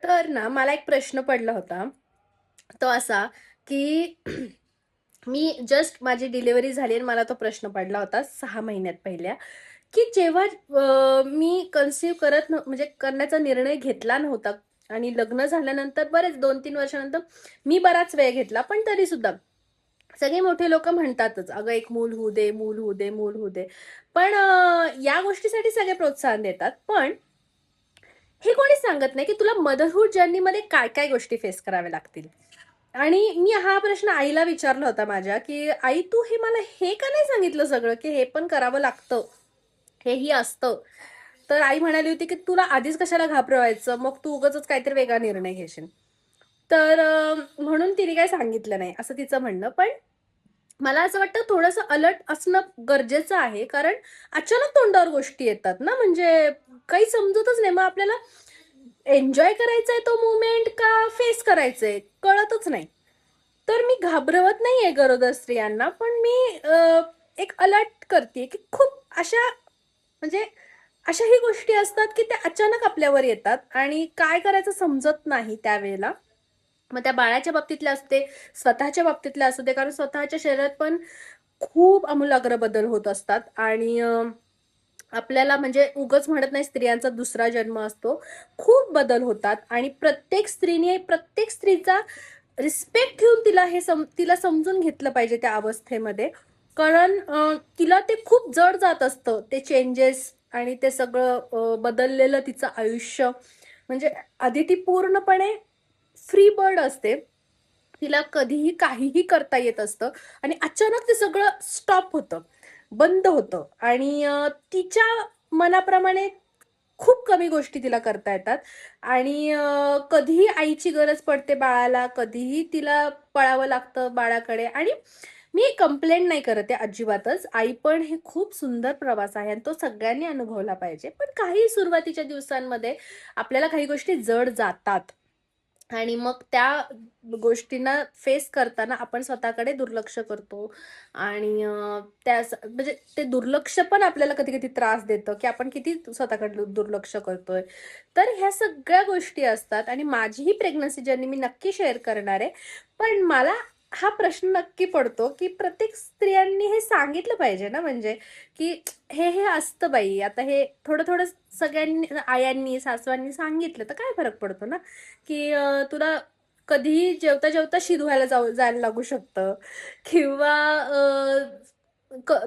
तर ना मला एक प्रश्न पडला होता. तो असा की मी जस्ट माझी डिलिव्हरी झाली आणि मला तो प्रश्न पडला होता 6 महिन्यात पहिल्या, की जेव्हा मी कन्सीव्ह म्हणजे करण्याचा निर्णय घेतला नव्हता आणि लग्न झाल्यानंतर बरेच 2-3 वर्षानंतर मी बराच वेळ घेतला, पण तरी सुद्धा सगळे मोठे लोक म्हणतातच, अगं एक मूल होऊ दे, मूल होऊ दे, मूल होऊ दे. पण या गोष्टीसाठी सगळे प्रोत्साहन देतात. पण हे कोणी सांगत नाही की तुला मदरहूड जर्नीमध्ये काय काय गोष्टी फेस कराव्या लागतील. आणि मी हा प्रश्न आईला विचारला होता माझ्या, की आई तू हे मला हे का नाही सांगितलं सगळं, की हे पण करावं लागतं, हेही असतं. तर आई म्हणाली होती की तुला आधीच कशाला घाबरवायचं, मग तू उगाचच काहीतरी वेगळा निर्णय घेशील. तर म्हणून तिने काही सांगितलं नाही असं तिचं म्हणणं. पण मला असं वाटतं थोडंसं अलर्ट असणं गरजेचं आहे, कारण अचानक तोंडावर गोष्टी येतात ना, म्हणजे काही समजतच नाही. मग आपल्याला एन्जॉय करायचंय तो मुवमेंट का फेस करायचंय कळतच नाही. तर मी घाबरवत नाहीये गरोदर स्त्रियांना, पण मी एक अलर्ट करते की खूप अशा म्हणजे अशाही गोष्टी असतात की त्या अचानक आपल्यावर येतात आणि काय करायचं समजत नाही त्यावेळेला. मग त्या बाळाच्या बाबतीतल्या असू दे, स्वतःच्या बाबतीतल्या असू दे, कारण स्वतःच्या शरीरात पण खूप आमूलाग्र बदल होत असतात आणि आपल्याला म्हणजे उगच म्हणत नाही स्त्रियांचा दुसरा जन्म असतो. खूप बदल होतात आणि प्रत्येक स्त्रीचा रिस्पेक्ट ठेवून तिला समजून घेतलं पाहिजे त्या अवस्थेमध्ये. कारण तिला ते खूप जड जात असतं ते चेंजेस आणि ते सगळं बदललेलं तिचं आयुष्य. म्हणजे आधी ती पूर्णपणे फ्री बर्ड असते. तिला कधीही काहीही करता येत असतं आणि अचानक ते सगळं स्टॉप होतं, बंद होतं आणि तिच्या मनाप्रमाणे खूप कमी गोष्टी तिला करता येतात आणि कधीही आईची गरज पडते बाळाला, कधीही तिला पळावं लागतं बाळाकडे. आणि मी कंप्लेंट नाही करत आहे अजिबातच. आई पण हे खूप सुंदर प्रवास आहे आणि तो सगळ्यांनी अनुभवला पाहिजे. पण काही सुरुवातीच्या दिवसांमध्ये आपल्याला काही गोष्टी जड जातात आणि मग त्या गोष्टींना फेस करताना आपण स्वतःकडे दुर्लक्ष करतो आणि म्हणजे ते दुर्लक्ष पण आपल्याला कधी कधी त्रास देतं, की आपण किती स्वतःकडे दुर्लक्ष करतोय. तर ह्या सगळ्या गोष्टी असतात आणि माझीही प्रेग्नन्सी जर्नी मी नक्की शेअर करणार आहे. पण मला हा प्रश्न नक्की पडतो, की प्रत्येक स्त्रियांनी हे सांगितलं पाहिजे ना, म्हणजे की हे हे असतं बाई. आता हे थोडं थोडं सगळ्यांनी, आयांनी, सासवांनी सांगितलं तर काय फरक पडतो ना, की तुला कधीही जेवता जेवता शी धुवायला जायला लागू शकतं किंवा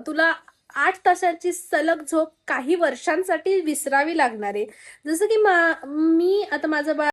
तुला 8 तासाची सलग झोप काही वर्षांसाठी विसरावी लागणार आहे. जसं की मी आता माझं बाळ